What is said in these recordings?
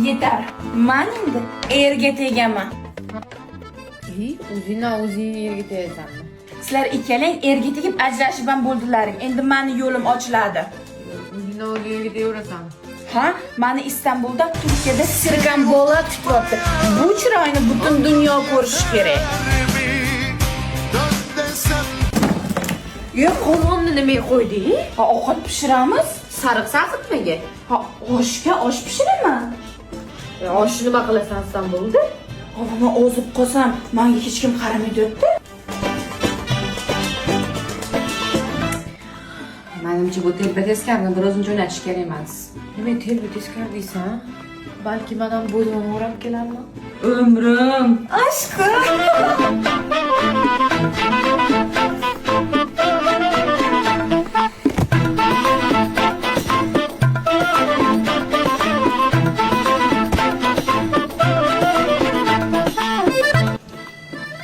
Yetar. Men endi erga tegaman. O'zing yerga tegasanmi? Sizlar ikkalang erga tegib ajrashib ham bo'ldilaring. Endi meni yo'lim ochiladi. O'zing yerga tegaverasan. Ha, meni Istanbulda, Turkiyada Sirgambola kutyapti. Bu chiroyni butun dunyo ko'rishi kerak. Yo'q, qovonni nimaga qo'yding? Ha, ovqat pishiramiz. Sariq saqitmaga. Ha, oshga osh pishiraman. Osh nima qilasan Istanbulda? Men ozib qolsam, menga hech kim qaramaydi-da. Menimcha bu telba teskarini biroz jo'natish kerak emas. Nima telba teskari deysan? Balki men ham bo'yimni o'rab kelarman. Umrim, aşkım.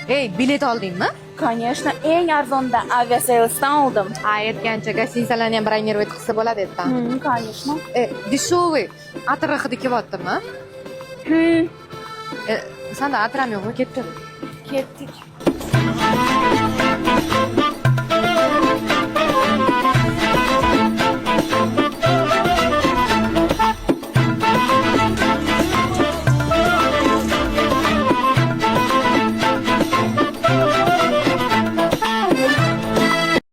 Ey, bilet oldingmi? Конечно, eng arzonda aviaservisdan oldim. Aytgancha gостиницаlarni ham bronировать qilsa bo'ladi dedidan. Конечно. Дешевый. Atir hidi kelyaptimi? Sanda atiram yo'qmi? Ketdim. Ketdik.